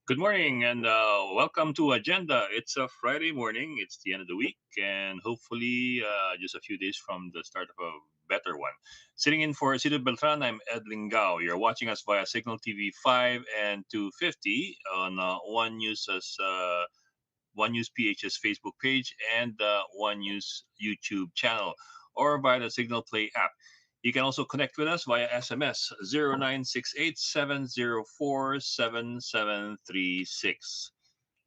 Good morning and welcome to Agenda. It's a Friday morning, it's the end of the week, and hopefully just a few days from the start of a better one. Sitting in for Cito Beltran, I'm Ed Lingao. You're watching us via Signal TV 5 and 250 on One News PH's Facebook page and One News YouTube channel, or via the Signal Play app. You can also connect with us via SMS 0968-704-7736.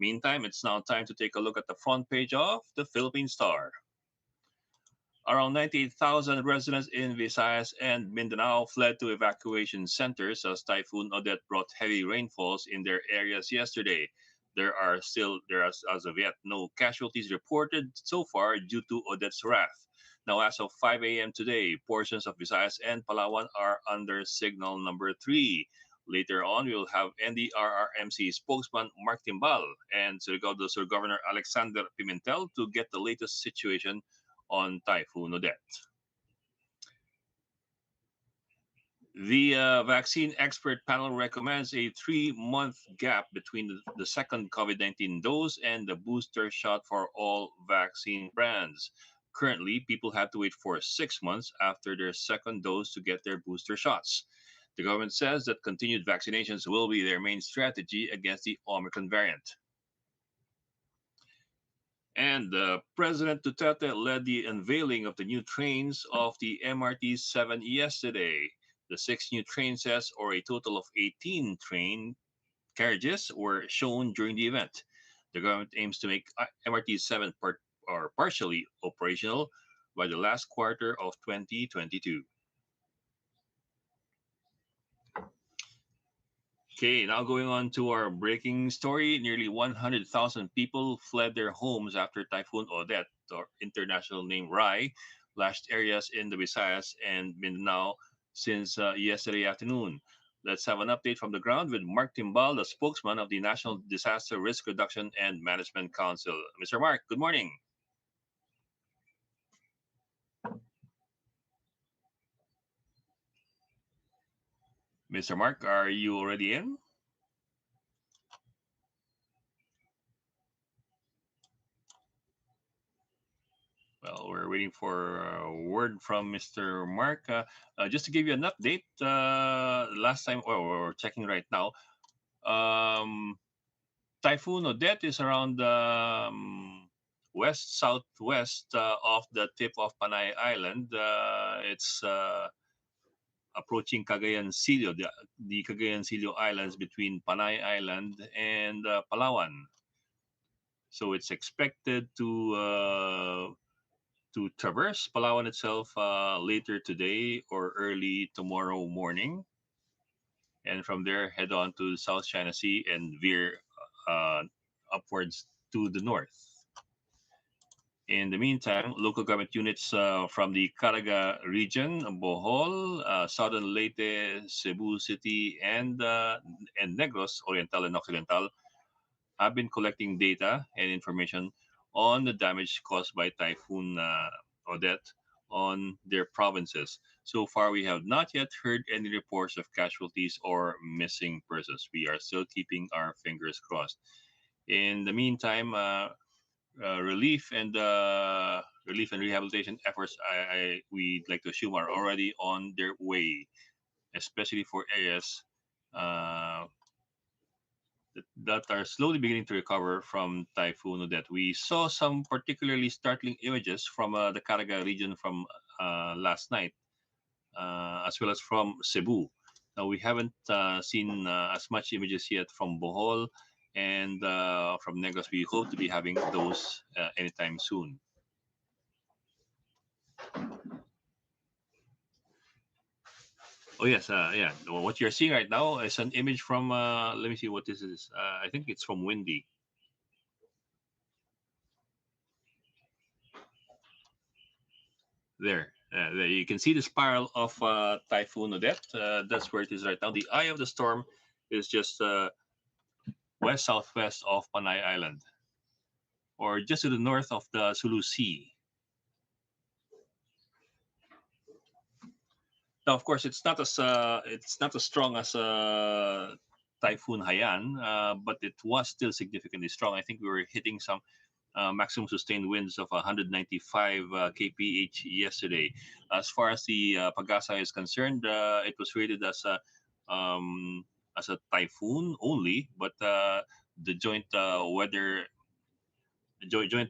Meantime, it's now time to take a look at the front page of the Philippine Star. Around 98,000 residents in Visayas and Mindanao fled to evacuation centers as Typhoon Odette brought heavy rainfalls in their areas yesterday. There are as of yet no casualties reported so far due to Odette's wrath. Now, as of 5 a.m. today, portions of Visayas and Palawan are under signal number 3. Later on, we'll have NDRRMC spokesman Mark Timbal and Surigao del Sur Governor Alexander Pimentel to get the latest situation on Typhoon Odette. The vaccine expert panel recommends a 3-month gap between the second COVID 19 dose and the booster shot for all vaccine brands. Currently, people have to wait for 6 months after their second dose to get their booster shots. The government says that continued vaccinations will be their main strategy against the Omicron variant. And President Duterte led the unveiling of the new trains of the MRT 7 yesterday. The six new train sets, or a total of 18 train carriages, were shown during the event. The government aims to make MRT 7 partially operational by the last quarter of 2022. Okay, now going on to our breaking story. Nearly 100,000 people fled their homes after Typhoon Odette, or international name Rai, lashed areas in the Visayas and Mindanao since yesterday afternoon. Let's have an update from the ground with Mark Timbal, the spokesman of the National Disaster Risk Reduction and Management Council. Mr. Mark, good morning. Mr. Mark, are you already in? Well, we're waiting for a word from Mr. Mark. Just to give you an update, last time, or we're checking right now, um, Typhoon Odette is around west southwest of the tip of Panay Island. It's approaching Cagayan Silio, the Cagayan Silio Islands between Panay Island and Palawan. So it's expected to traverse Palawan itself later today or early tomorrow morning, and from there head on to South China Sea and veer uh, upwards to the north. In the meantime, local government units from the Caraga region, Bohol, Southern Leyte, Cebu City, and Negros Oriental and Occidental have been collecting data and information on the damage caused by Typhoon Odette on their provinces. So far, we have not yet heard any reports of casualties or missing persons. We are still keeping our fingers crossed. In the meantime, relief and rehabilitation efforts, we'd like to assume, are already on their way, especially for areas uh, that are slowly beginning to recover from Typhoon Odette. We saw some particularly startling images from the Caraga region from last night, as well as from Cebu. Now, we haven't seen as much images yet from Bohol and from Negros. We hope to be having those anytime soon. Oh yes, yeah. Well, what you're seeing right now is an image from. Let me see what this is. I think it's from Windy. There you can see the spiral of Typhoon Odette. That's where it is right now. The eye of the storm is just west southwest of Panay Island, or just to the north of the Sulu Sea. Now, of course, it's not as strong as Typhoon Haiyan, but it was still significantly strong. I think we were hitting some maximum sustained winds of 195 kph yesterday. As far as the Pagasa is concerned, it was rated um, as a typhoon only, but the joint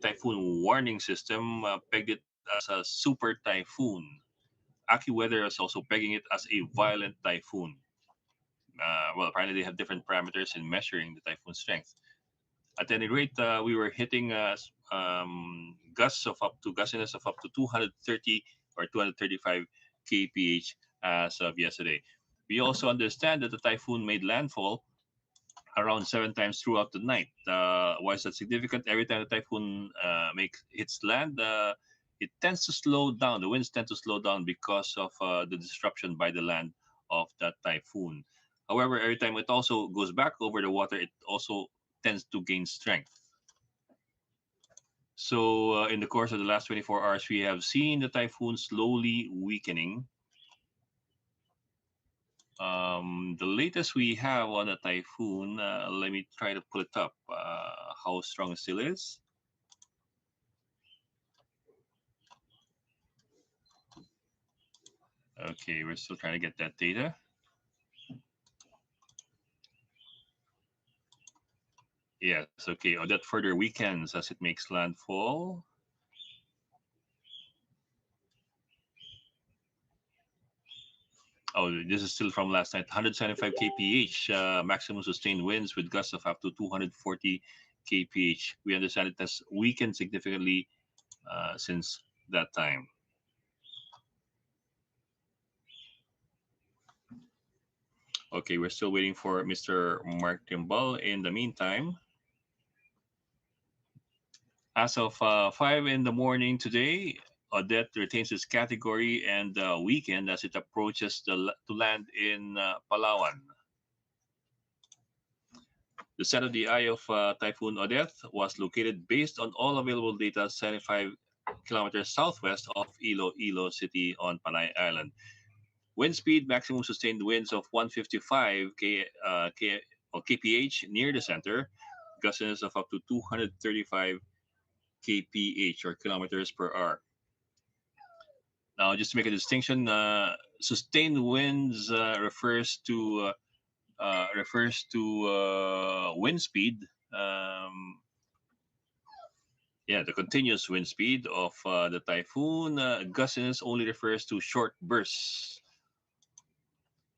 typhoon warning system pegged it as a super typhoon. AccuWeather is also pegging it as a violent typhoon. Well, apparently they have different parameters in measuring the typhoon strength. At any rate, we were hitting gustiness of up to 230 or 235 kph as of yesterday. We also understand that the typhoon made landfall around 7 times throughout the night. Why is that significant? Every time the typhoon makes hits land, it tends to slow down. The winds tend to slow down because of the disruption by the land of that typhoon. However, every time it also goes back over the water, it also tends to gain strength. So, in the course of the last 24 hours, we have seen the typhoon slowly weakening. The latest we have on the typhoon, let me try to pull it up. How strong it still is. Okay, we're still trying to get that data. Yes, okay. Oh, that further weakens as it makes landfall. Oh, this is still from last night. 175 kph, maximum sustained winds with gusts of up to 240 kph. We understand it has weakened significantly since that time. Okay, we're still waiting for Mr. Mark Timbal. In the meantime, as of 5 in the morning today, Odette retains its category and weakened as it approaches to land in Palawan. The set of the eye of Typhoon Odette was located based on all available data 75 kilometers southwest of Iloilo City on Panay Island. Wind speed, maximum sustained winds of 155 kph near the center, gustiness of up to 235 kph or kilometers per hour. Now, just to make a distinction, sustained winds refers to wind speed. Yeah, the continuous wind speed of the typhoon. Gustiness only refers to short bursts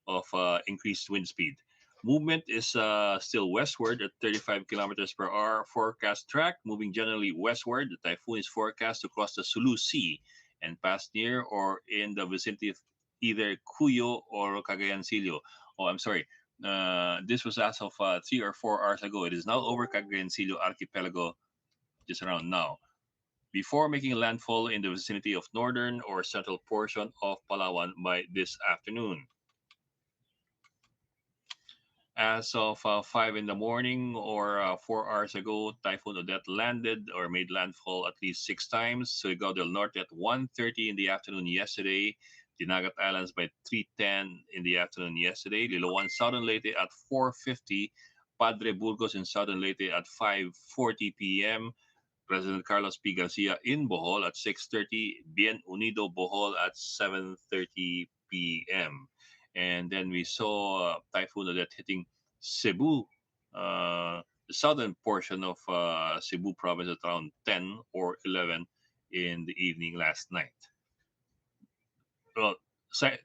of increased wind speed. Movement is still westward at 35 kilometers per hour. Forecast track moving generally westward. The typhoon is forecast to cross the Sulu Sea and pass near or in the vicinity of either Cuyo or Cagayancillo. Oh, I'm sorry. This was as of 3 or 4 hours ago. It is now over Cagayancillo archipelago just around now. Before making landfall in the vicinity of northern or central portion of Palawan by this afternoon. As of 5 in the morning or 4 hours ago, Typhoon Odette landed or made landfall at least 6 times. Surigao del Norte at 1:30 in the afternoon yesterday. Dinagat Islands by 3:10 in the afternoon yesterday. Liloan, Southern Leyte at 4:50. Padre Burgos in Southern Leyte at 5:40 p.m. President Carlos P. Garcia in Bohol at 6:30. Bien Unido Bohol at 7:30 p.m. And then we saw Typhoon Odette hitting Cebu, the southern portion of Cebu province at around 10 or 11 in the evening last night. Well,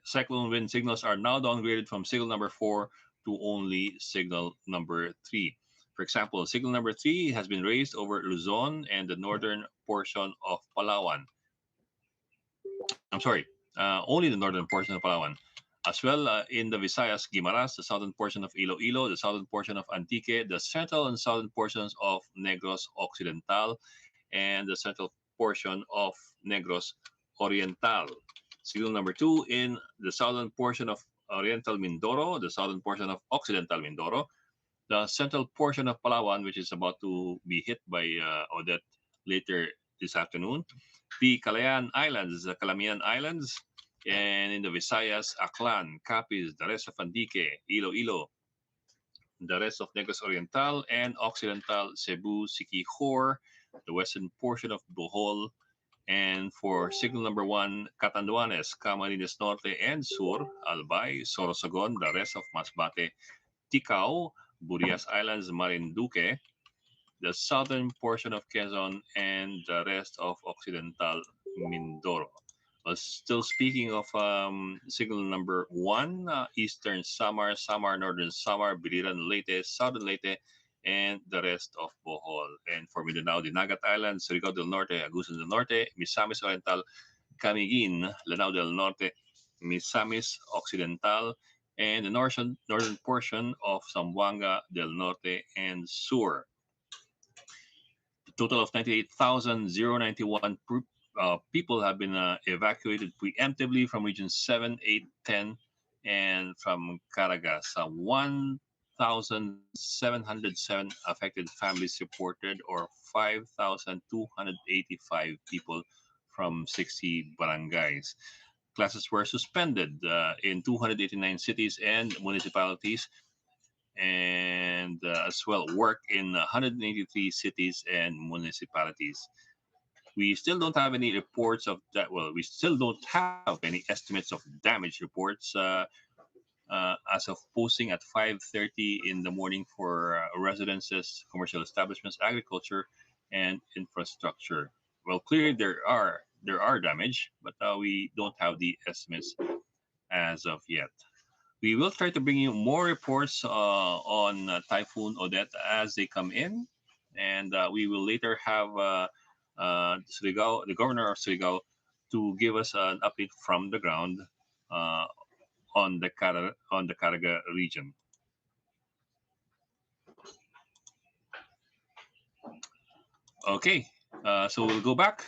cyclone wind signals are now downgraded from signal number 4 to only signal number 3. For example, signal number 3 has been raised over Luzon and the northern portion of Palawan. I'm sorry, only the northern portion of Palawan. As well, in the Visayas, Guimaras, the southern portion of Iloilo, the southern portion of Antique, the central and southern portions of Negros Occidental, and the central portion of Negros Oriental. Signal number 2 in the southern portion of Oriental Mindoro, the southern portion of Occidental Mindoro, the central portion of Palawan, which is about to be hit by Odette later this afternoon, the Calayan Islands, the Calamian Islands, and in the Visayas, Aklan, Capiz, the rest of Antique, Iloilo, the rest of Negros Oriental and Occidental Cebu, Siquijor, the western portion of Bohol, and for signal number one, Catanduanes, Camarines Norte and Sur, Albay, Sorsogon, the rest of Masbate, Ticao, Burias Islands, Marinduque, the southern portion of Quezon, and the rest of Occidental Mindoro. Still speaking of signal number one, Eastern Samar, Samar, Northern Samar, Biliran, Leyte, Southern Leyte, and the rest of Bohol. And for Mindanao, the Nagat Islands, Surigao del Norte, Agusan del Norte, Misamis Oriental, Camiguin, Lanao del Norte, Misamis Occidental, and the northern portion of Zamboanga del Norte and Sur. A total of 98,091 people have been evacuated preemptively from regions 7, 8, 10, and from Caragas. 1,707 affected families reported, or 5,285 people from 60 barangays. Classes were suspended in 289 cities and municipalities, and as well work in 183 cities and municipalities. We still don't have any reports of that. Well, we still don't have any estimates of damage reports as of posting at 5:30 in the morning for residences, commercial establishments, agriculture, and infrastructure. Well, clearly there are damage, but we don't have the estimates as of yet. We will try to bring you more reports on Typhoon Odette as they come in, and we will later have Surigao, the governor of Surigao, to give us an update from the ground uh, on the Caraga region. Okay, so we'll go back.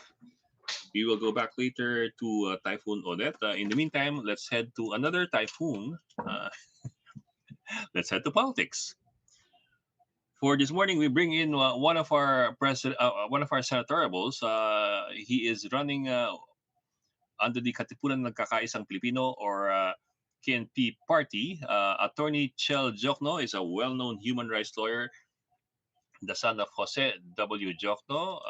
We will go back later to Typhoon Odette. In the meantime, let's head to another typhoon. Let's head to politics. For this morning, we bring in one of our senatorials. He is running under the Katipunan ng Kakaisang Pilipino, or KNP party. Attorney Chel Diokno is a well-known human rights lawyer, the son of Jose W. Diokno.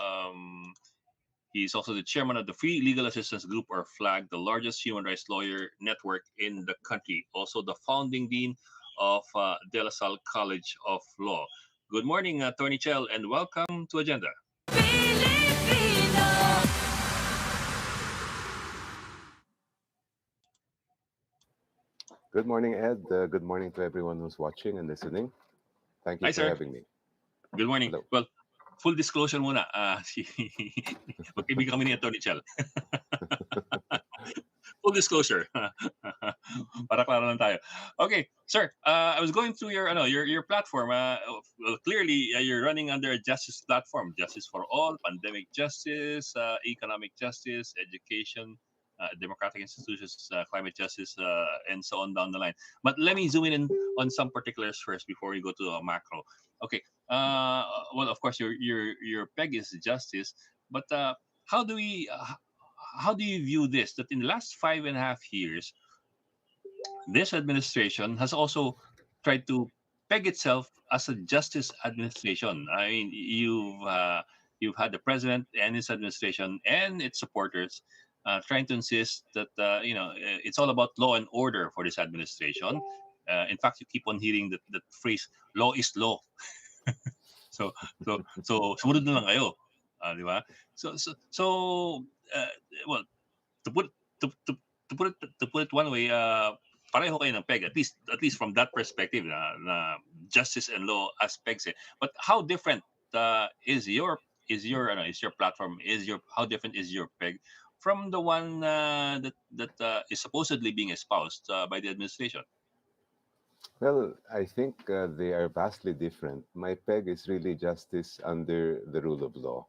He is also the chairman of the Free Legal Assistance Group, or FLAG, the largest human rights lawyer network in the country. Also the founding dean of De La Salle College of Law. Good morning, Attorney Chel, and welcome to Agenda. Good morning, Ed. Good morning to everyone who's watching and listening. Thank you Hi, for sir. having me. Good morning. Hello. Well, full disclosure muna. Magkaibigan kami ni Attorney Chel. Full disclosure. Para klaro lang tayo. Okay, sir. I was going through your platform. Well, clearly, you're running under a justice platform: justice for all, pandemic justice, economic justice, education, democratic institutions, climate justice, and so on down the line. But let me zoom in on some particulars first before we go to a macro. Okay. Well, of course, your peg is justice, but how do we? How do you view this? That in the last 5.5 years, this administration has also tried to peg itself as a justice administration. I mean, you've had the president and his administration and its supporters trying to insist that it's all about law and order for this administration. In fact, you keep on hearing that phrase, "Law is law." So sumunod na lang kayo, di ba? So uh, well, to put to put it one way, pareho kayo ng peg, at least from that perspective, na justice and law aspects. But how different is your platform, how different is your peg from the one that is supposedly being espoused by the administration? Well, I think they are vastly different. My peg is really justice under the rule of law,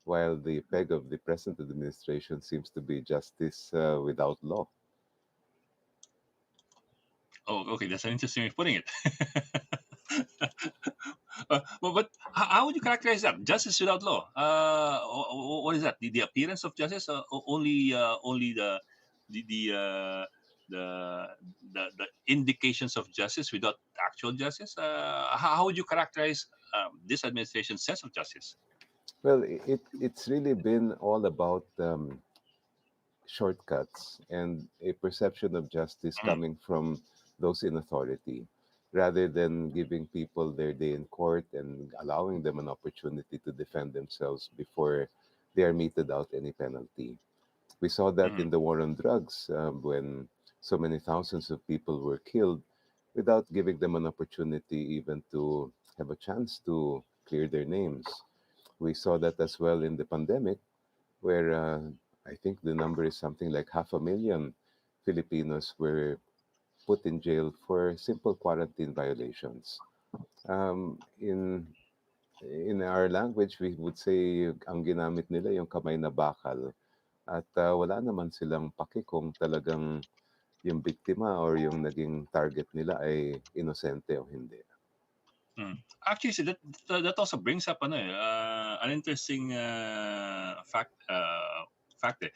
while the peg of the present administration seems to be justice without law. Oh, okay, that's an interesting way of putting it. But how would you characterize that? Justice without law. What is that? The appearance of justice? Only the the indications of justice without actual justice. How would you characterize this administration's sense of justice? Well, it's really been all about shortcuts and a perception of justice Mm, coming from those in authority rather than giving people their day in court and allowing them an opportunity to defend themselves before they are meted out any penalty. We saw that mm, in the war on drugs when so many thousands of people were killed without giving them an opportunity even to have a chance to clear their names. We saw that as well in the pandemic, where I think the number is something like 500,000 Filipinos were put in jail for simple quarantine violations. In our language, we would say ang ginamit nila yung kamay na bakal at wala naman silang paki kung talagang yung biktima or yung naging target nila ay inosente o hindi. mm. Actually, see, that also brings up an interesting fact eh.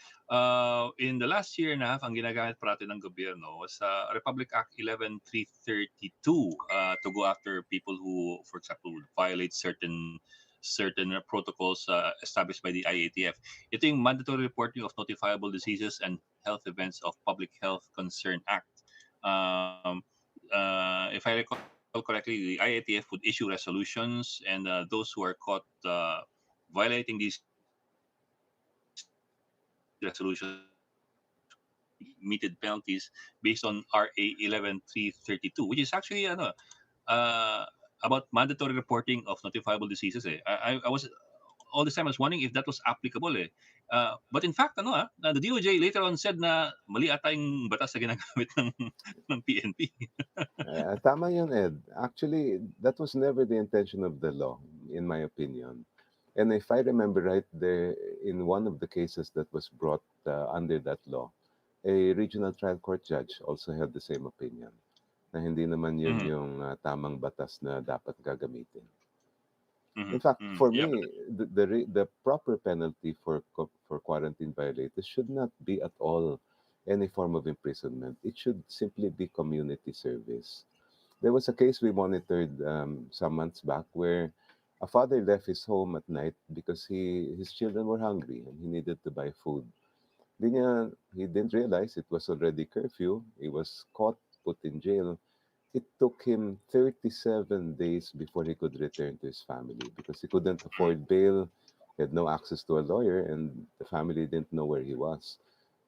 In the last year and a half, ang ginagamit parati ng gobyerno was Republic Act 11332 to go after people who, for example, would violate certain protocols established by the IATF. Ito yung Mandatory Reporting of Notifiable Diseases and Health Events of Public Health Concern Act. Um, if I recall correctly, the IATF would issue resolutions, and those who are caught violating these resolutions meted penalties based on RA 11332, which is actually about mandatory reporting of notifiable diseases. I was all this time I was wondering if that was applicable. But in fact, the DOJ later on said na mali ata yung batas na ginagamit ng PNP. Tama yun, Ed. Actually, that was never the intention of the law, in my opinion. And if I remember right, there in one of the cases that was brought under that law, a regional trial court judge also had the same opinion na hindi naman yun Mhm, yung tamang batas na dapat gagamitin. In mhm, fact, mhm. for Yeah, but me, the proper penalty for quarantine violators should not be at all any form of imprisonment. It should simply be community service. There was a case we monitored some months back where a father left his home at night because his children were hungry and he needed to buy food. He didn't realize it was already curfew. He was caught, put in jail. It took him 37 days before he could return to his family because he couldn't mm, afford bail, he had no access to a lawyer, and the family didn't know where he was.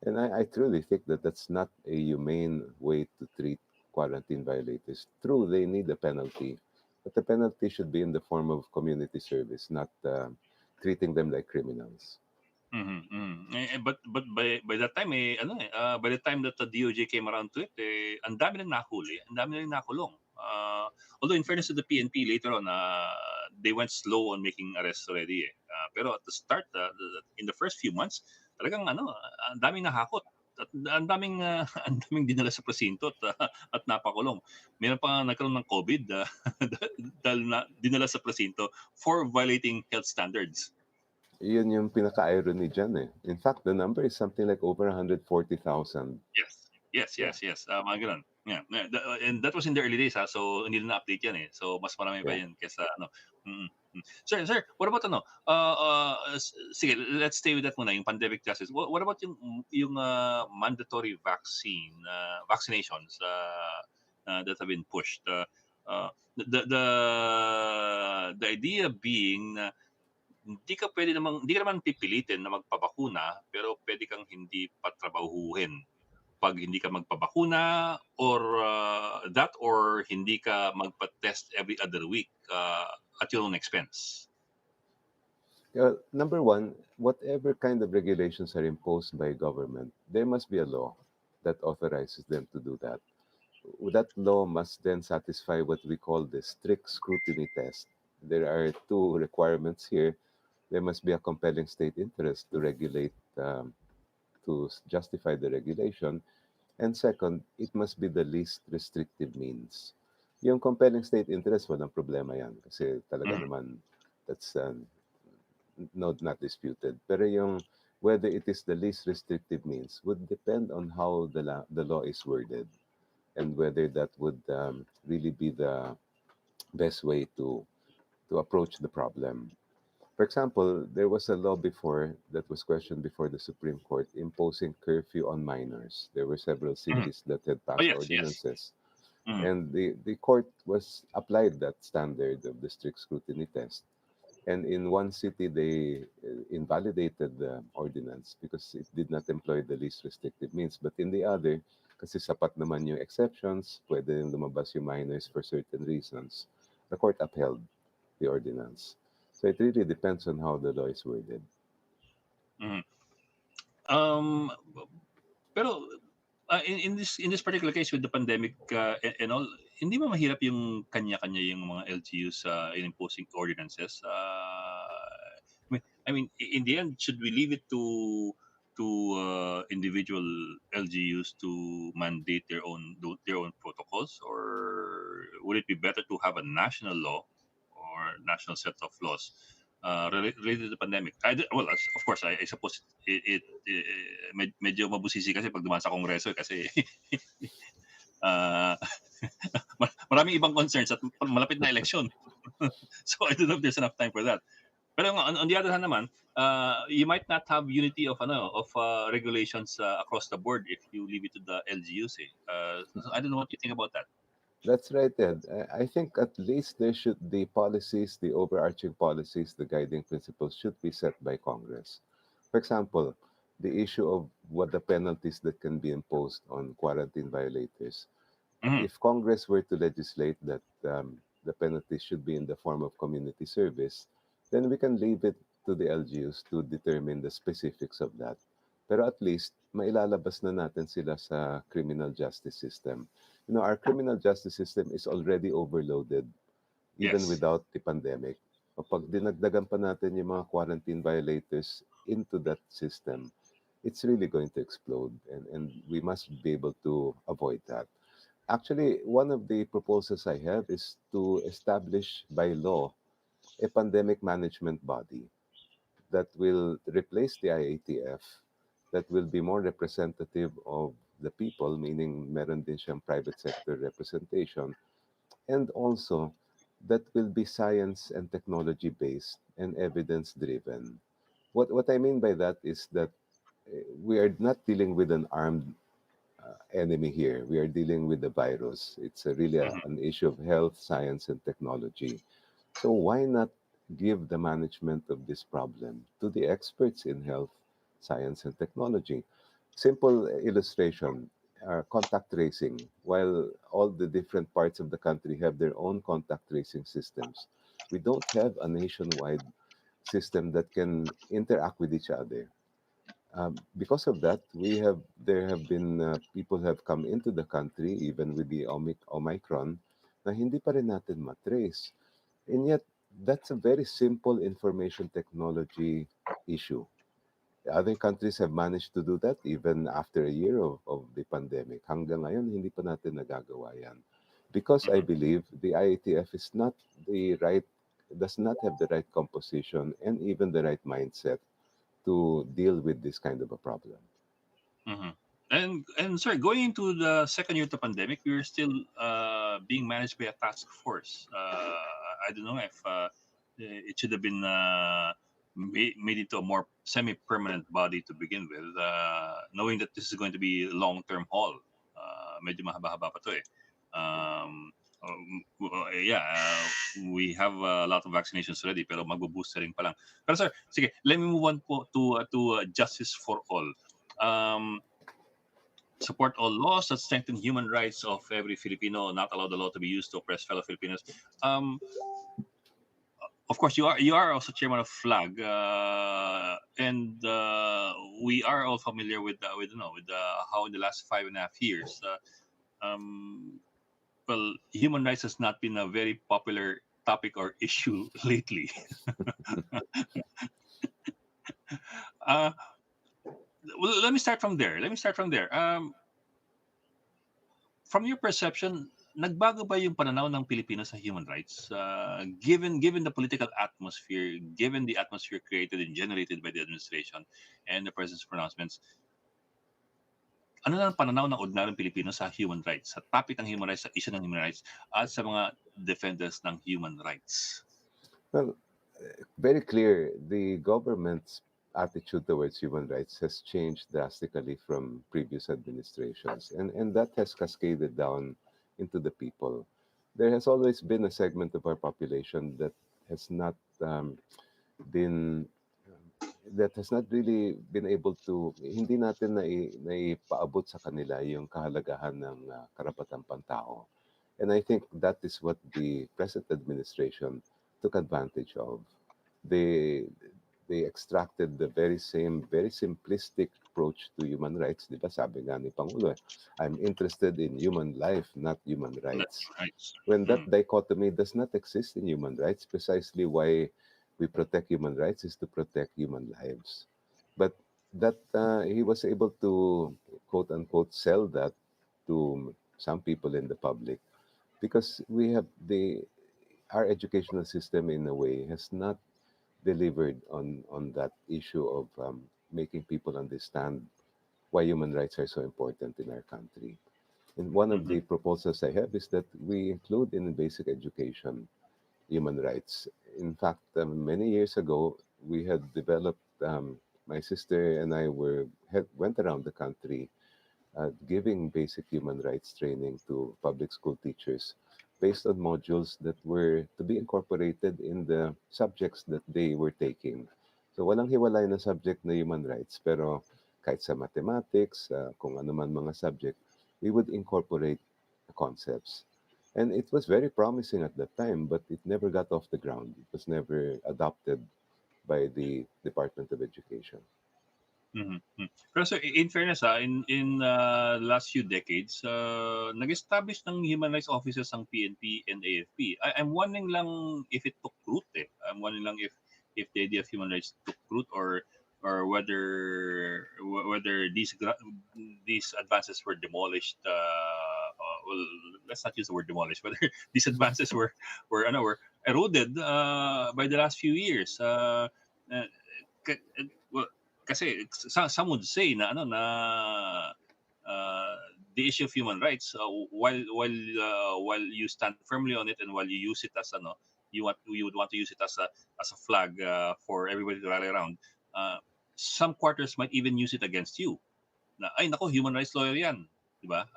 And I truly think that that's not a humane way to treat quarantine violators. True, they need a penalty, but the penalty should be in the form of community service, not treating them like criminals. mhm, mhm. But by that time by the time that the DOJ came around to it, ang dami nang nahuli, ang dami nang nakulong. Although in fairness to the PNP later on, they went slow on making arrests already. Pero at the start, in the first few months, talagang ang daming nahakot at ang daming ang daming dinala sa presinto at napakulong. Meron pa nga nagkaroon ng COVID dahil na dinala sa presinto for violating health standards. Yun yung pinaka-irony dyan eh. In fact, the number is something like over 140,000. Yes. Yes, Yeah, yes, yes. Mga gano'n. Yeah. And that was in the early days, so hindi na update 'yan, eh. So mas marami pa yeah. 'yan kaysa mm. Sir, what about sige, let's stay with that muna, yung pandemic justice. What about yung mandatory vaccinations that have been pushed? The idea being na hindi ka naman pipilitin na magpabakuna, pero puwede kang hindi patrabahuhin 'pag hindi ka magpabakuna or that or hindi ka magpa-test every other week, at your own expense. Number one, whatever kind of regulations are imposed by government, there must be a law that authorizes them to do that. That law must then satisfy what we call the strict scrutiny test. There are two requirements here. There must be a compelling state interest to regulate, justify the regulation. And second, it must be the least restrictive means. Yung compelling state interest, walang problema yan. Kasi talaga Mhm, naman, that's not disputed. Pero yung Whether it is the least restrictive means would depend on how the law is worded, and whether that would really be the best way to approach the problem. For example, there was a law before that was questioned before the Supreme Court imposing curfew on minors. There were several Mhm. cities that had Oh passed yes, yes. ordinances, Mhm. and the court was applied that standard of the strict scrutiny test. And in one city, they invalidated the ordinance because it did not employ the least restrictive means. But in the other, kasi sapat naman yung exceptions, pwede rin lumabas yung minors for certain reasons, the court upheld the ordinance. So it really depends on how the law is worded. Mhm. Um, pero in this particular case with the pandemic and all, hindi ba mahirap yung kanya-kanya yung mga LGUs in imposing ordinances? I mean, in the end, should we leave it to individual LGUs to mandate their own protocols, or would it be better to have a national law or national set of laws related to the pandemic? Well, of course, I suppose medyo mabusisi kasi pag dumaan sa kongreso kasi uh, maraming ibang concerns at malapit na election. So I don't know if there's enough time for that. Pero on the other hand naman, you might not have unity of regulations across the board if you leave it to the LGUs. So I don't know what you think about that. That's right, Ed. I think at least there should the policies, the overarching policies, the guiding principles should be set by Congress. For example, the issue of what the penalties that can be imposed on quarantine violators. Mhm. If Congress were to legislate that the penalties should be in the form of community service, then we can leave it to the LGUs to determine the specifics of that. Pero at least, mailalabas na natin sila sa criminal justice system. You know, our criminal justice system is already overloaded even Yes. without the pandemic. Kapag dinagdagan pa natin yung mga quarantine violators into that system, it's really going to explode, and we must be able to avoid that. Actually, one of the proposals I have is to establish by law a pandemic management body that will replace the IATF, that will be more representative of the people, meaning meron din siyang private sector representation, and also that will be science and technology based and evidence driven. What I mean by that is that we are not dealing with an armed enemy here. We are dealing with the virus. It's really Mhm. an issue of health, science, and technology. So why not give the management of this problem to the experts in health, science, and technology? Simple illustration, contact tracing. While all the different parts of the country have their own contact tracing systems, we don't have a nationwide system that can interact with each other. Because of that, there have been people have come into the country even with the Omicron na hindi pa rin natin matrace. And yet, that's a very simple information technology issue. Other countries have managed to do that even after a year of the pandemic. Hanggang ngayon, hindi pa natin nagagawa yan. Because I Mhm. believe the IATF is not the right, does not have the right composition and even the right mindset to deal with this kind of a problem. Mhm. And sorry, going into the second year of the pandemic, we were still being managed by a task force. I don't know if it should have been made into a more semi-permanent body to begin with, knowing that this is going to be a long-term haul. Medyo mahaba-haba pa to eh. Yeah, we have a lot of vaccinations already, pero magbo-booster rin pa lang. Pero sir, sige, let me move on po to justice for all. Um, Support all laws that strengthen human rights of every Filipino, not allow the law to be used to oppress fellow Filipinos. Um, of course, you are also chairman of Flag, and we are all familiar with how in the last 5.5 years, um, well, human rights has not been a very popular topic or issue lately. uh, well, let me start from there. From your perception, nagbago ba yung pananaw ng Pilipino sa human rights? Given the political atmosphere, given the atmosphere created and generated by the administration and the president's pronouncements, ano na ang pananaw ng ordinaryong Pilipino sa human rights, sa topic ng human rights, sa issue ng human rights, at sa mga defenders ng human rights? Well, very clear, the government's attitude towards human rights has changed drastically from previous administrations, and that has cascaded down into the people. There has always been a segment of our population has not been that has not really been able to hindi natin naipaabot sa kanila yung kahalagahan ng karapatang pantao. And I think that is what the present administration took advantage of. They they extracted the very same, very simplistic approach to human rights. Di ba? Sabi nga ni Pangulo, I'm interested in human life, not human Not rights. human rights. When that dichotomy does not exist in human rights, precisely why we protect human rights is to protect human lives. But that he was able to quote unquote sell that to some people in the public because we have the our educational system in a way has not delivered on that issue of making people understand why human rights are so important in our country. And one of Mm-hmm. the proposals I have is that we include in basic education human rights. In fact, many years ago, we had developed. My sister and I went around the country giving basic human rights training to public school teachers based on modules that were to be incorporated in the subjects that they were taking. So walang hiwalay na subject na human rights, pero kahit sa mathematics, kung ano man mga subject, we would incorporate the concepts. And it was very promising at that time, but it never got off the ground. It was never adopted by the Department of Education. Mhm, hmm. Pero sir, in fairness in last few decades, nag-establish ng human rights officers ang PNP and AFP. I'm wondering lang if it took root eh. I'm wondering lang if the idea of human rights took root or whether these advances were demolished. Well, let's not use the word demolished. Whether these advances were eroded by the last few years. Uh, well, kasi some would say na ano na uh, the issue of human rights while you stand firmly on it and while you use it as ano you would want to use it as a flag for everybody to rally around. uh, some quarters might even use it against you na ay nako human rights lawyer yan, di ba?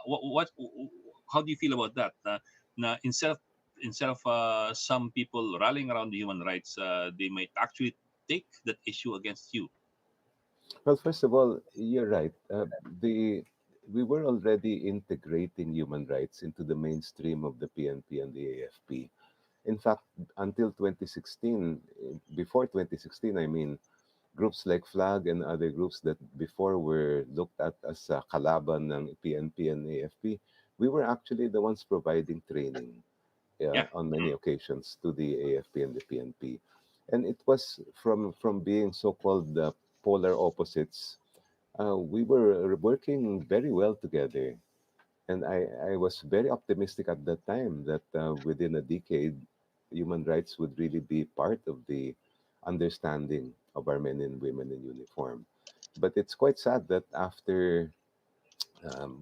What how do you feel about that na instead of some people rallying around the human rights, they might actually take that issue against you. Well, first of all, you're right. The We were already integrating human rights into the mainstream of the PNP and the AFP. In fact, until 2016, before 2016, I mean, groups like Flag and other groups that before were looked at as kalaban ng PNP and AFP, we were actually the ones providing training Yeah. on many Mm. occasions to the AFP and the PNP. And it was from being so-called polar opposites. We were working very well together, and I was very optimistic at that time that within a decade, human rights would really be part of the understanding of our men and women in uniform. But it's quite sad that after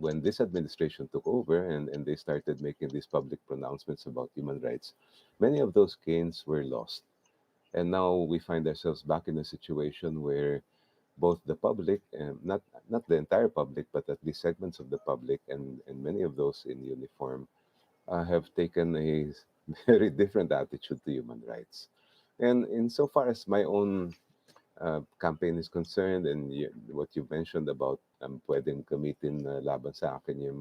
when this administration took over and they started making these public pronouncements about human rights, many of those gains were lost. And now we find ourselves back in a situation where both the public, and not the entire public, but at least segments of the public and many of those in uniform, have taken a very different attitude to human rights. And insofar as my own campaign is concerned, and what you mentioned about pwedeng gamitin na laban sa akin yung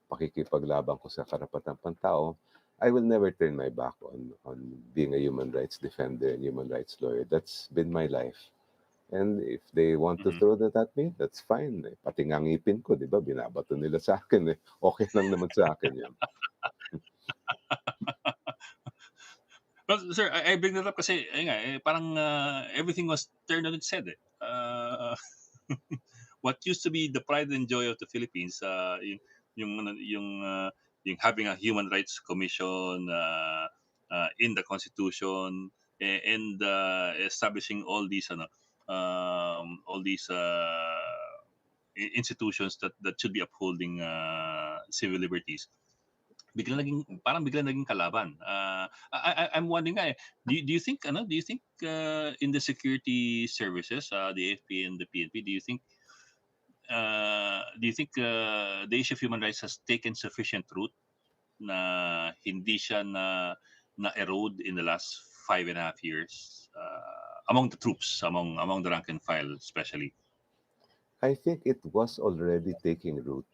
pakikipaglaban ko sa karapatang pantao, I will never turn my back on being a human rights defender and human rights lawyer. That's been my life. And if they want to Mhm. throw that at me, that's fine. Eh. Pati nga ngipin ko, di ba, binabato nila sa akin. Eh. Okay lang naman sa akin yun. Well, sir, I bring that up kasi ayun nga, parang everything was turned on its head. Eh. What used to be the pride and joy of the Philippines, yung having a human rights commission in the constitution, and establishing all these institutions that should be upholding civil liberties, bigla naging kalaban. I'm wondering nga, do you think in the security services, the AFP and the PNP, do you think the issue of human rights has taken sufficient root na hindi siya na erode in the last 5.5 years, among the troops, among the rank and file especially? I think it was already taking root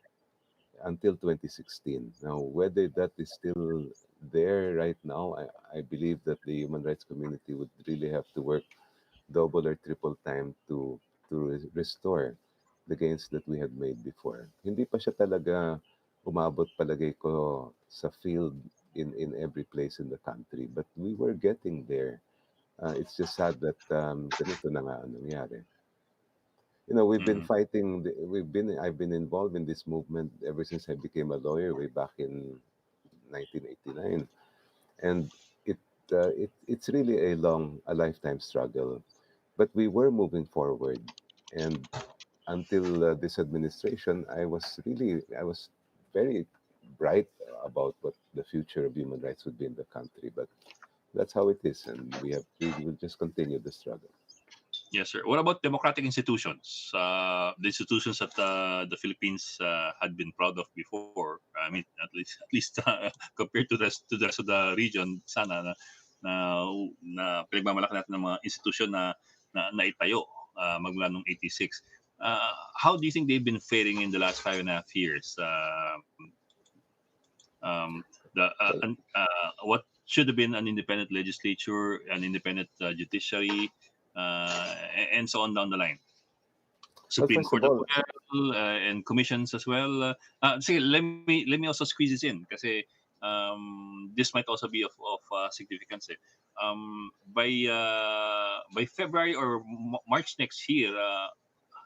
until 2016. Now, whether that is still there right now, I believe that the human rights community would really have to work double or triple time to restore the gains that we had made before. Hindi pa siya talaga umabot palagay ko sa field in every place in the country, but we were getting there. It's just sad that ganito na nga ang nangyari. You know, we've been Mhm. fighting. I've been involved in this movement ever since I became a lawyer way back in 1989, and it's really a lifetime struggle. But we were moving forward, and until this administration, I was very bright about what the future of human rights would be in the country. But that's how it is, and we will just continue the struggle. Yes, sir. What about democratic institutions? The institutions that the Philippines had been proud of before. I mean, at least compared to the rest of the region, sana na pinagmamalaki natin ng mga institusyon na naitayo magmula nung 86. How do you think they've been faring in the last 5.5 years? Well, What should have been an independent legislature, an independent judiciary, and so on down the line. well, Supreme first of Court as all, well, and commissions as well. Sige, let me also squeeze this in kasi this might also be of significance. By February or March next year,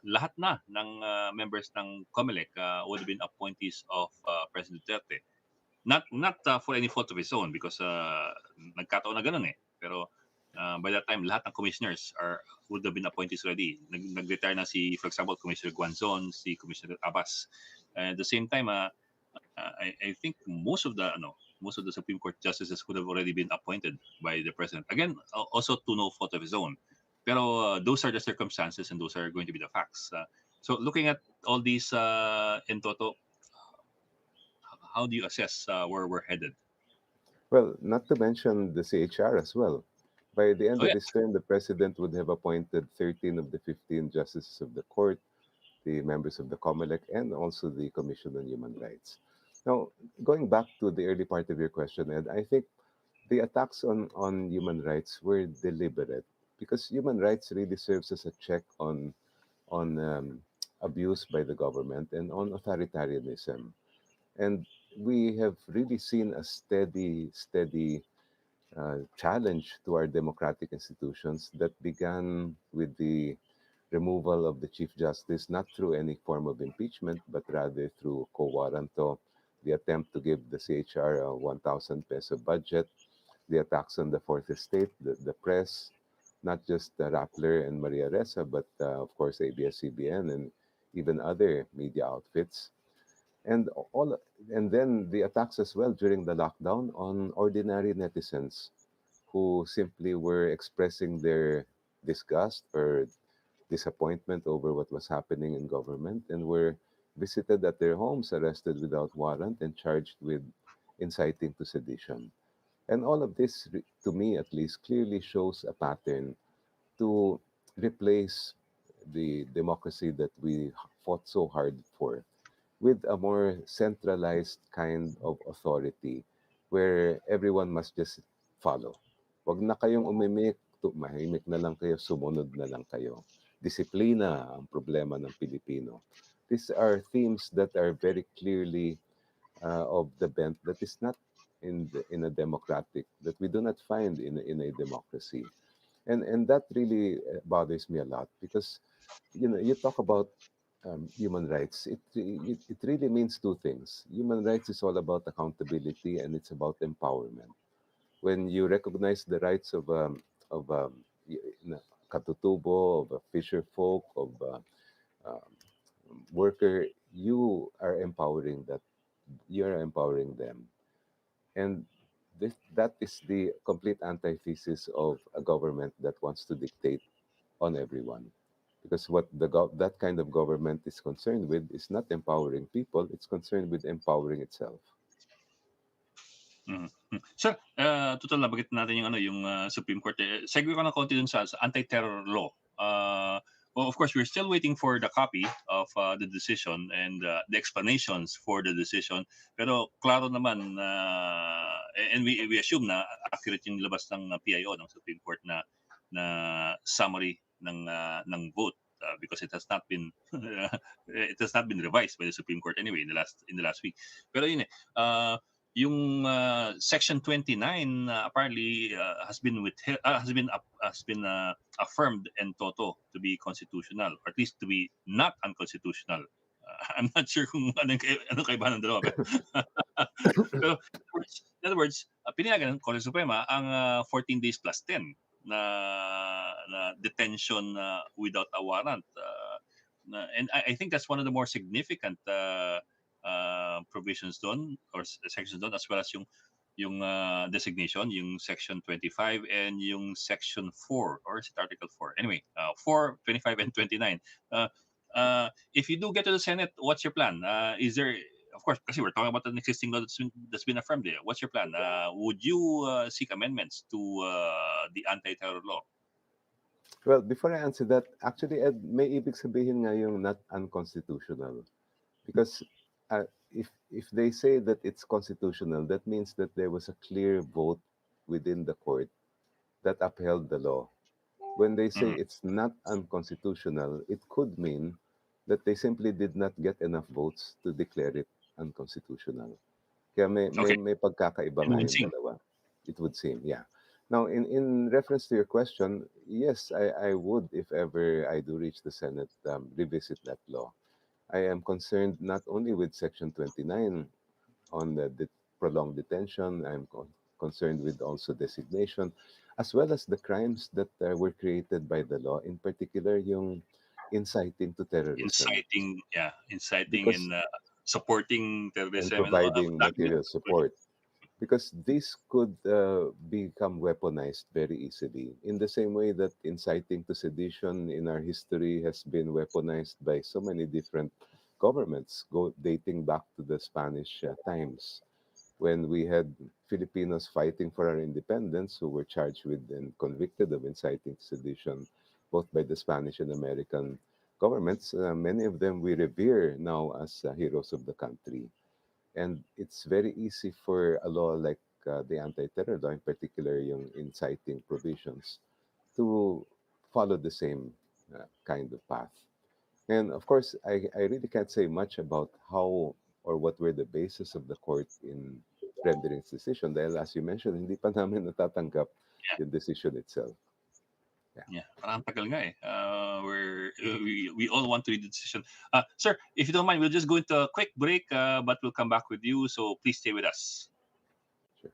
lahat na ng members ng COMELEC would have been appointees of President Duterte. Not for any fault of his own, because nagkataon na ganun eh. Pero by that time, lahat ng commissioners would have been appointees already. Nag-retire na for example, Commissioner Guanzon, si Commissioner Abbas. And at the same time, I think most of the Supreme Court justices would have already been appointed by the president. Again, also to no fault of his own. Pero those are the circumstances and those are going to be the facts. So looking at all these in toto, how do you assess where we're headed? well, not to mention the CHR as well. By the end Oh of yeah. this term, the president would have appointed 13 of the 15 justices of the court, the members of the COMELEC, and also the Commission on Human Rights. Now, going back to the early part of your question, Ed, I think the attacks on human rights were deliberate because human rights really serves as a check on abuse by the government and on authoritarianism. And we have really seen a steady challenge to our democratic institutions that began with the removal of the Chief Justice, not through any form of impeachment, but rather through quo warranto, the attempt to give the CHR a 1,000 peso budget, the attacks on the Fourth Estate, the press, not just Rappler and Maria Ressa, but of course ABS-CBN and even other media outfits. And all, and then the attacks as well during the lockdown on ordinary netizens who simply were expressing their disgust or disappointment over what was happening in government and were visited at their homes, arrested without warrant, and charged with inciting to sedition. And all of this, to me at least, clearly shows a pattern to replace the democracy that we fought so hard for with a more centralized kind of authority where everyone must just follow. Wag na kayong umimik, mahimik na lang kayo, sumunod na lang kayo. Disiplina ang problema ng Pilipino. These are themes that are very clearly of the bent that is not in a democratic, that we do not find in a democracy. And that really bothers me a lot because you know you talk about human rights, it really means two things. Human rights is all about accountability and it's about empowerment. When you recognize the rights of katutubo, of a fisher folk, of a worker, you are empowering them. And that is the complete antithesis of a government that wants to dictate on everyone. Because what that kind of government is concerned with is not empowering people, it's concerned with empowering itself. Mhm, Sir, total nabanggit natin yung ano, yung, Supreme Court, segue ko ng konti dun sa anti-terror law. Well, of course, we're still waiting for the copy of, the decision and, the explanations for the decision. Pero klaro naman na and we assume na accurate yung labas ng PIO, ng Supreme Court na summary ng vote, because it has not been it has not been revised by the Supreme Court anyway in the last week. Pero yun, yung, section 29, apparently, has been affirmed en toto to be constitutional, or at least to be not unconstitutional. I'm not sure kung anong kaibahan ng dalawa, pero in other words, pinayagan ng Korte Suprema ang, 14 days plus 10 na detention, without a warrant, and I think that's one of the more significant, provisions doon, or sections doon, as well as yung, designation, yung section 25 and yung section 4, or is it article 4, anyway, 4, 25 and 29. If you do get to the Senate, what's your plan? Is there, of course, kasi we're talking about an existing law that's been affirmed there. What's your plan? Would you, seek amendments to, the anti-terror law? Well, before I answer that, actually, Ed, may ibig sabihin nga yung not unconstitutional. Because if they say that it's constitutional, that means that there was a clear vote within the court that upheld the law. When they say Mhm. it's not unconstitutional, it could mean that they simply did not get enough votes to declare it unconstitutional. Kaya Okay, may pagkakaiba it nga would yung seem. dalawa. It would seem, yeah. Now, in reference to your question, yes, I would, if ever I do reach the Senate, revisit that law. I am concerned not only with Section 29 on the prolonged detention, concerned with also designation, as well as the crimes that were created by the law, in particular yung inciting to terrorism. Inciting Because and, supporting and terrorism and all, providing material support, because this could become weaponized very easily in the same way that inciting to sedition in our history has been weaponized by so many different governments dating back to the Spanish times, when we had Filipinos fighting for our independence who were charged with and convicted of inciting to sedition both by the Spanish and American governments. Many of them we revere now as heroes of the country. And it's very easy for a law like the anti-terror law, in particular yung inciting provisions, to follow the same kind of path. And of course, I really can't say much about how or what were the basis of the court in rendering its decision. Dahil as you mentioned, hindi pa namin natatanggap yung decision itself. Yeah. Yeah, parang tagal nga eh. We all want to read the decision. Sir, if you don't mind, we'll just go into a quick break, but we'll come back with you. So please stay with us. Sure.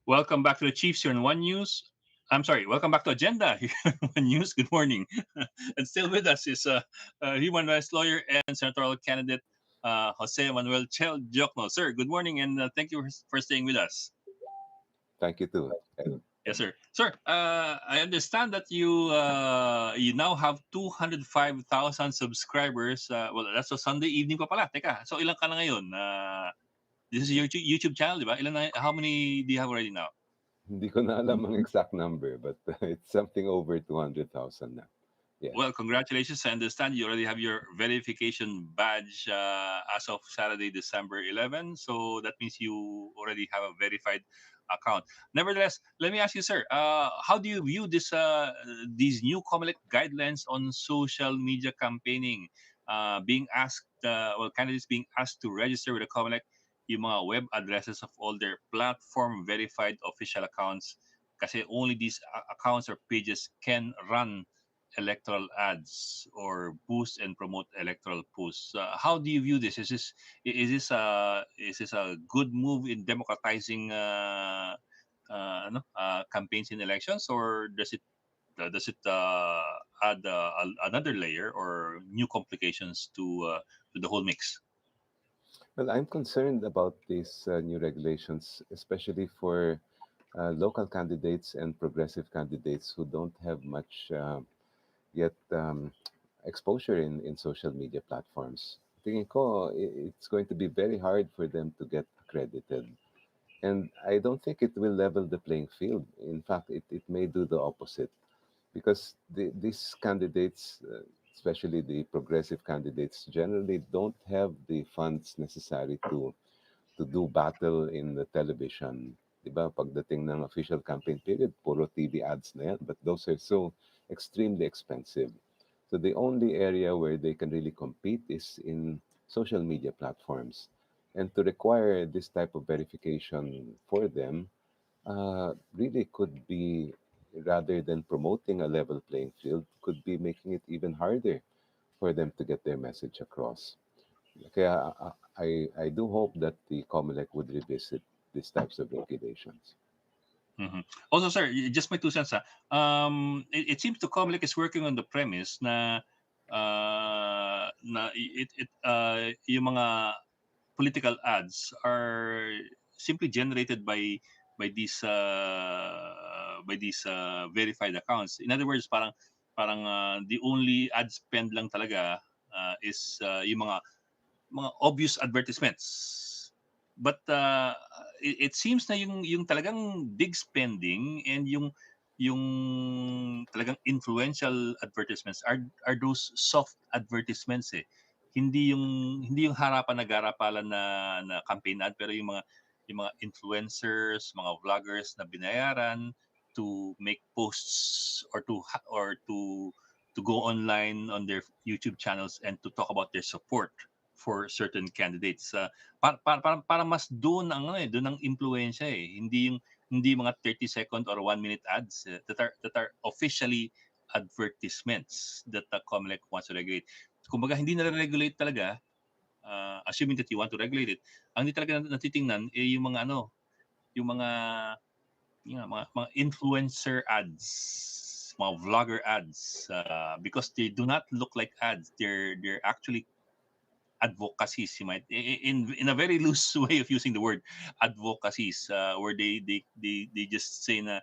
Welcome back to the Chiefs here on One News. I'm sorry, welcome back to Agenda here on One News. Good morning. And still with us is human rights lawyer and senatorial candidate Jose Manuel Chel Diokno. Sir, good morning and thank you for staying with us. Thank you too, Ed. Yes, sir. Sir, I understand that you now have 205,000 subscribers. Well, that's a Sunday evening pa pala. Teka, so ilan ka na ngayon? This is your YouTube channel, di ba? How many do you have already now? Hindi ko na alam ang exact number, but it's something over 200,000 now. Yes. Well, congratulations. I understand you already have your verification badge as of Saturday, December 11. So that means you already have a verified account. Nevertheless, let me ask you, sir, how do you view these new COMELEC guidelines on social media campaigning? Candidates being asked to register with the COMELEC yung mga web addresses of all their platform verified official accounts kasi only these accounts or pages can run electoral ads or boost and promote electoral posts. How do you view this? Is this a good move in democratizing campaigns in elections, or does it add another layer or new complications to the whole mix? Well, I'm concerned about these new regulations, especially for local candidates and progressive candidates who don't have much yet exposure in social media platforms. Tingin ko, it's going to be very hard for them to get accredited. And I don't think it will level the playing field. In fact, it may do the opposite because these candidates, especially the progressive candidates, generally don't have the funds necessary to do battle in the television. Diba? Pagdating ng official campaign period, puro TV ads na yan. But those are so extremely expensive. So the only area where they can really compete is in social media platforms. And to require this type of verification for them really could be, rather than promoting a level playing field, could be making it even harder for them to get their message across. Kaya I do hope that the COMELEC would revisit these types of regulations. Mhm. Also, sir, just my 2 cents. It seems the Comelec is working on the premise na yung mga political ads are simply generated by these verified accounts. In other words, parang the only ad spend lang talaga is yung mga obvious advertisements. But it seems na yung talagang big spending and yung talagang influential advertisements are those soft advertisements eh. Hindi yung harapan na garapalan na campaign ad, pero yung mga influencers, mga vloggers na binayaran to make posts or to go online on their YouTube channels and to talk about their support for certain candidates. Para mas doon ang doon ang impluwensya eh. Hindi mga 30-second or 1 minute ads that are officially advertisements that the COMELEC wants to regulate. Kumbaga hindi na regulate talaga, assuming that you want to regulate it. Ang hindi talaga natitingnan eh yung mga mga influencer ads, mga vlogger ads, because they do not look like ads. They're actually advocacies, you might, in a very loose way of using the word advocacies, where they just say na,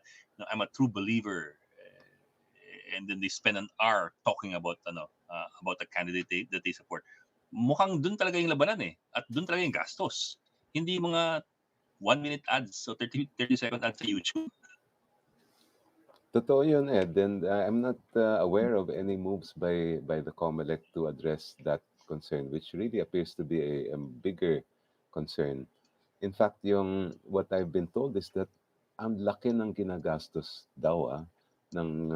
I'm a true believer, and then they spend an hour talking about the candidate that they support. Mukhang dun talaga yung labanan eh, at dun talaga yung gastos, hindi mga 1 minute ads o 30 second ads sa YouTube. Totoo yun, Ed. And I'm not aware of any moves by the COMELEC to address that concern, which really appears to be a bigger concern. In fact, what I've been told is that ang laki ng ginagastos daw ng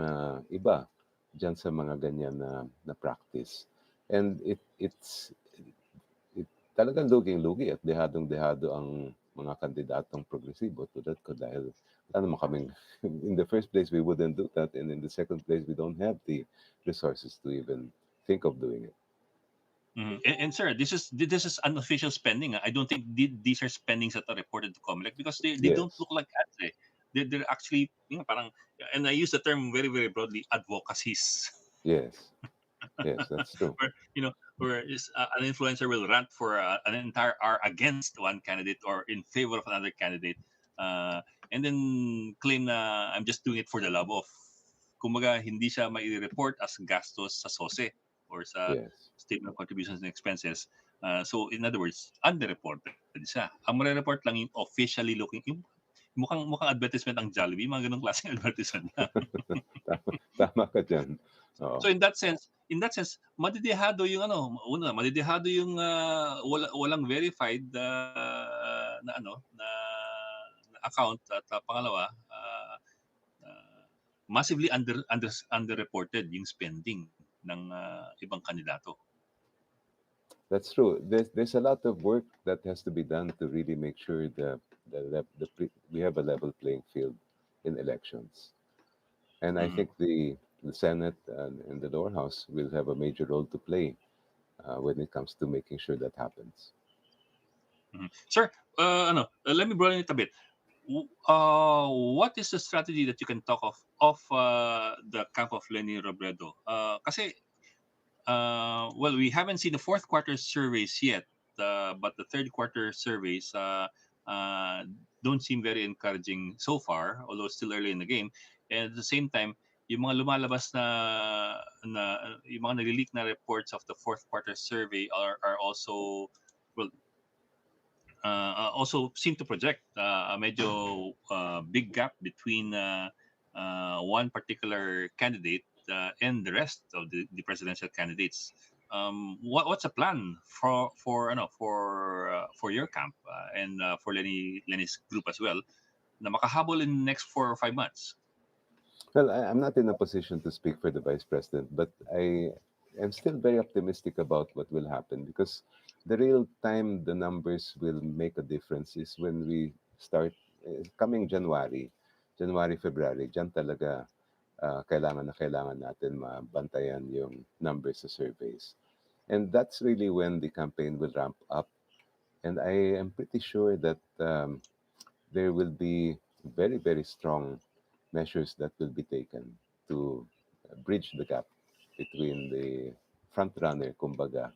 iba dyan sa mga ganyan na practice. And it talagang luging-lugi at dehadong-dehado ang mga kandidatong progresibo tulad ko dahil wala naman kaming, in the first place, we wouldn't do that. And in the second place, we don't have the resources to even think of doing it. And sir, this is unofficial spending. I don't think these are spendings that are reported to Comelec because they don't Yes, look like ads. Eh. They're actually parang, and I use the term very very broadly, advocacies. yes, yes, that's true. where where an influencer will rant for an entire hour against one candidate or in favor of another candidate, uh, and then claim na I'm just doing it for the love of. Kumbaga, hindi siya mai-report as gastos sa SOSE or sa Yes, statement of contributions and expenses. So in other words, underreported siya. Ang report lang yung officially looking, yung mukhang advertisement ang Jollibee, mga ganong klaseng advertisement na. tama, tama ka dyan. Oo. So in that sense, madidehado yung una, madidehado yung walang verified na account at pangalawa, massively underreported yung spending ng ibang kandidato. That's true. There's a lot of work that has to be done to really make sure we have a level playing field in elections. And I Mhm. think the Senate and the lower house will have a major role to play when it comes to making sure that happens. Sir, let me broaden it a bit. What is the strategy that you can talk of the camp of Lenny Robredo? Kasi well, we haven't seen the fourth quarter surveys yet, but the third quarter surveys uh, don't seem very encouraging so far, although it's still early in the game. And at the same time, yung mga lumalabas yung mga nag-leak na reports of the fourth quarter survey are also, well, also seem to project a medyo big gap between one particular candidate and the rest of the presidential candidates. What's a plan for your camp and for Lenny's group as well na makahabol in the next 4 or 5 months? Well, I'm not in a position to speak for the vice president, but I am still very optimistic about what will happen because the real time the numbers will make a difference is when we start coming January, February. Diyan talaga kailangan natin mabantayan yung numbers sa surveys. And that's really when the campaign will ramp up. And I am pretty sure that there will be very, very strong measures that will be taken to bridge the gap between the front runner, kumbaga,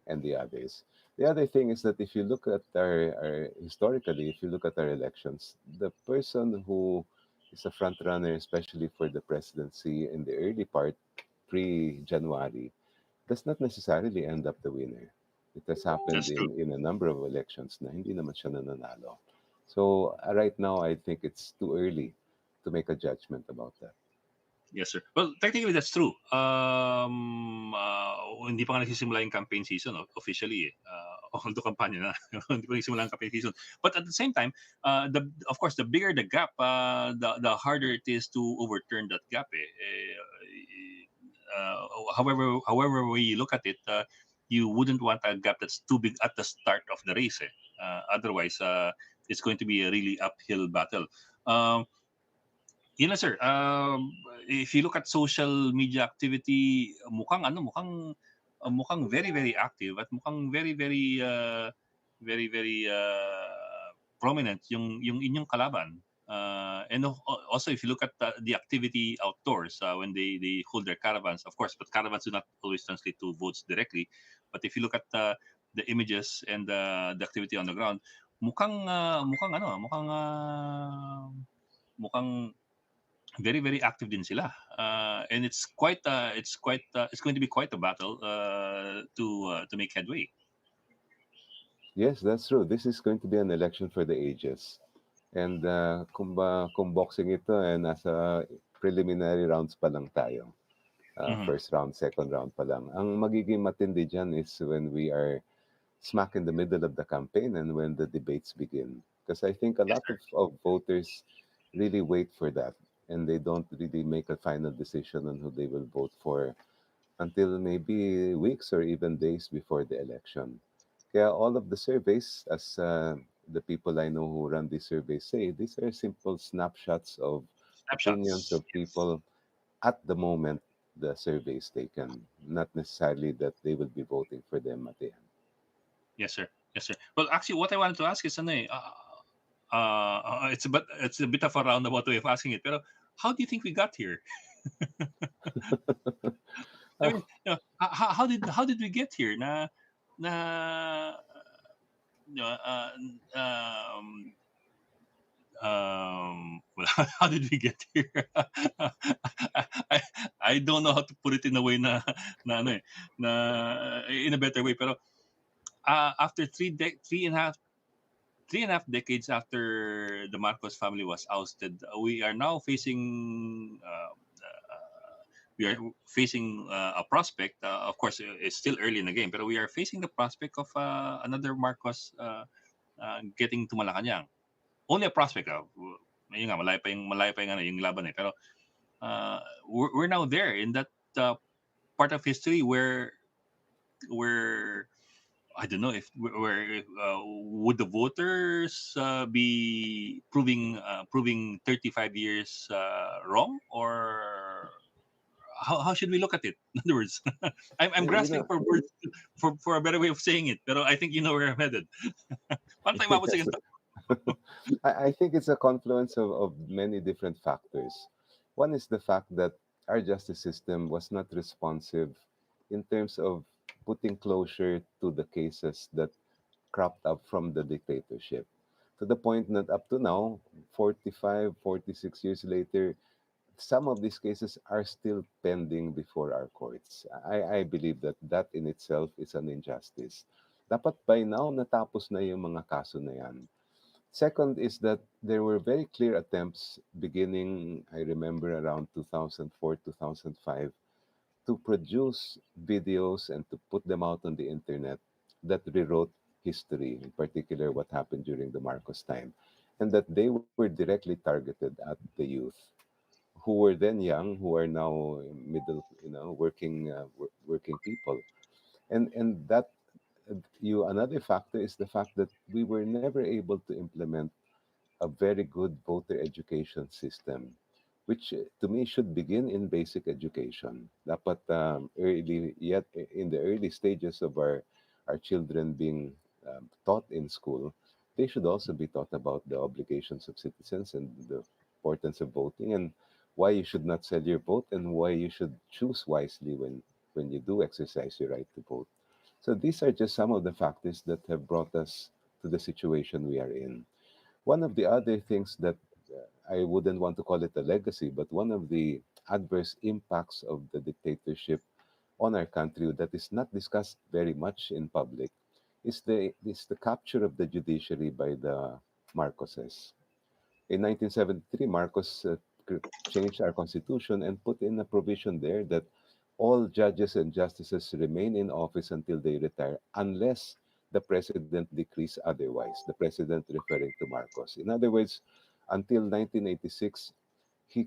and the others. The other thing is that if you look at our historically, if you look at our elections, the person who is a front runner, especially for the presidency in the early part, pre-January, does not necessarily end up the winner. It has happened That's true. in a number of elections na hindi naman siya nananalo. So right now, I think it's too early to make a judgment about that. Yes, sir. Well, technically that's true. Hindi pa nga nagsisimula yung campaign season officially eh. Although kampanya na, hindi pa nagsisimula ang campaign season. But at the same time, of course, the bigger the gap, the harder it is to overturn that gap. However we look at it, you wouldn't want a gap that's too big at the start of the race. Eh. Otherwise, it's going to be a really uphill battle. Um, Yun na sir, if you look at social media activity, mukhang very very active at mukhang very very prominent yung inyong kalaban. And also if you look at the activity outdoors when they hold their caravans, of course, but caravans do not always translate to votes directly. But if you look at the images and the activity on the ground, mukhang very very active din sila, and it's going to be quite a battle to make headway. Yes, that's true. This is going to be an election for the ages. And kung boxing ito, nasa preliminary rounds pa lang tayo. Mhm. First round, second round pa lang. Ang magiging matindi dyan is when we are smack in the middle of the campaign and when the debates begin. Because I think a Yes lot sir. of voters really wait for that and they don't really make a final decision on who they will vote for until maybe weeks or even days before the election. Kaya all of the surveys, as the people I know who run these surveys say, these are simple snapshots of opinions Snapshots, of yes. people at the moment. the surveys taken, not necessarily that they will be voting for them at the end. Yes, sir. Yes, sir. Well, actually, what I wanted to ask is, ano eh, it's a bit of a roundabout way of asking it. Pero how do you think we got here? I mean, Ah, how did we get here? Na you know, well, how did we get here? I, I don't know how to put it in a way na ano eh, na in a better way. Pero after three and a half decades after the Marcos family was ousted, we are now facing a prospect. Of course, it's still early in the game, but we are facing the prospect of another Marcos getting to Malacanang. Only a prospect. Yun nga, malayo pa yung, ano, yung laban eh. Pero we're now there in that part of history where I don't know if where would the voters be proving 35 years wrong, or how should we look at it? In other words, I'm you grasping know, for words for a better way of saying it, but I think you know where I'm headed. Paano tayo mabot sa yes. ganito? I think it's a confluence of many different factors. One is the fact that our justice system was not responsive in terms of putting closure to the cases that cropped up from the dictatorship. To the point that up to now, 45, 46 years later, some of these cases are still pending before our courts. I believe that that in itself is an injustice. Dapat by now natapos na yung mga kaso na yan. Second is that there were very clear attempts beginning, I remember around 2004, 2005, to produce videos and to put them out on the internet that rewrote history, in particular what happened during the Marcos time, and that they were directly targeted at the youth who were then young, who are now middle, working people, and that you another factor is the fact that we were never able to implement a very good voter education system, which to me should begin in basic education. Dapat yet in the early stages of our children being taught in school, they should also be taught about the obligations of citizens and the importance of voting and why you should not sell your vote and why you should choose wisely when you do exercise your right to vote. So these are just some of the factors that have brought us to the situation we are in. One of the other things that I wouldn't want to call it a legacy, but one of the adverse impacts of the dictatorship on our country that is not discussed very much in public is the capture of the judiciary by the Marcoses. In 1973, Marcos changed our constitution and put in a provision there that all judges and justices remain in office until they retire, unless the president decrees otherwise. The president referring to Marcos. In other words, until 1986, he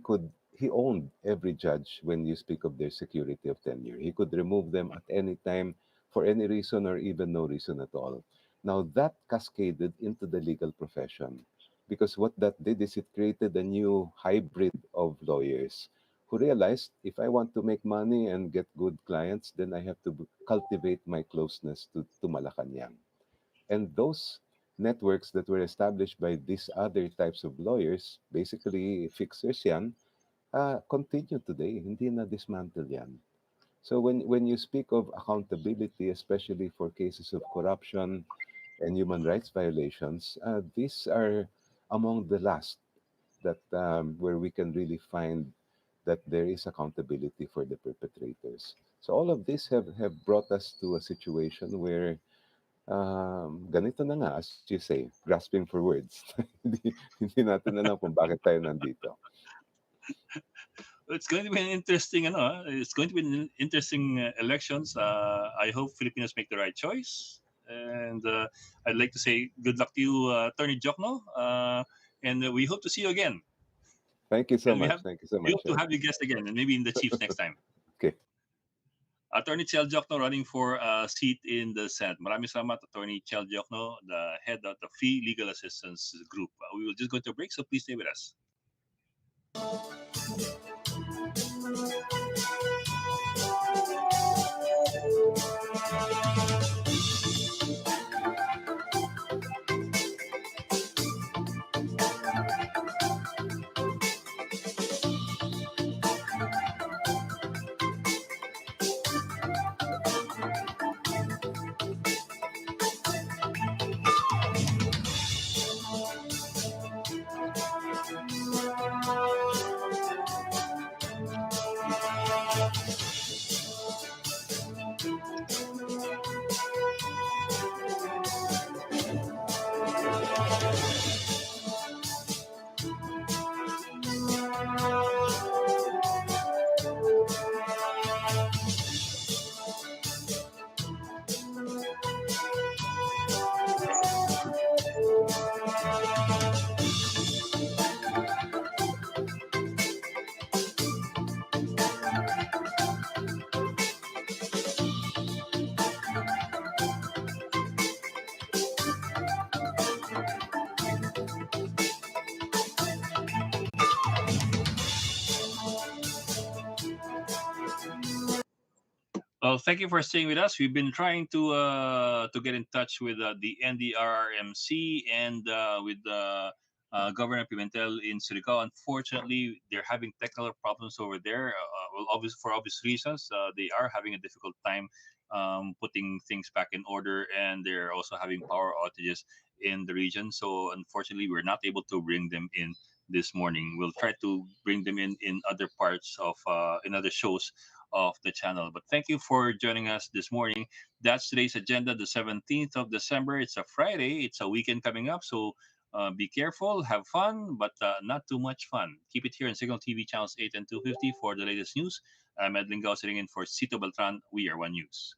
owned every judge when you speak of their security of tenure. He could remove them at any time for any reason or even no reason at all. Now that cascaded into the legal profession because what that did is it created a new hybrid of lawyers who realized if I want to make money and get good clients, then I have to cultivate my closeness to Malacanang. And those networks that were established by these other types of lawyers, basically fixers yan, continue today. Hindi na dismantle yan. So when you speak of accountability, especially for cases of corruption and human rights violations, these are among the last that where we can really find that there is accountability for the perpetrators. So all of this have brought us to a situation where ganito na nga, as you say, grasping for words. Hindi natin alam kung bakit tayo nandito. It's going to be an interesting, it's going to be an interesting elections. I hope Filipinos make the right choice, and I'd like to say good luck to you, Attorney Diokno, and we hope to see you again. Thank you so And much. Thank you so we much, hope to Chel. have you guest again, and maybe in the Chiefs next time. Okay. Attorney Chel Diokno running for a seat in the Senate. Maraming salamat, Attorney Chel Diokno, the head of the Fee Legal Assistance Group. We will just go to a break, so please stay with us. Well, thank you for staying with us. We've been trying to get in touch with the NDRRMC and with Governor Pimentel in Surigao. Unfortunately, they're having technical problems over there. Well, for obvious reasons, they are having a difficult time putting things back in order, and they're also having power outages in the region. So, unfortunately, we're not able to bring them in this morning. We'll try to bring them in other parts of in other shows of the channel. But thank you for joining us this morning. That's today's agenda, the 17th of December. It's a Friday, it's a weekend coming up. So be careful, have fun, but not too much fun. Keep it here on Signal TV channels 8 and 250 for the latest news. I'm Ed Lingao sitting in for Cito Beltran. We are One News.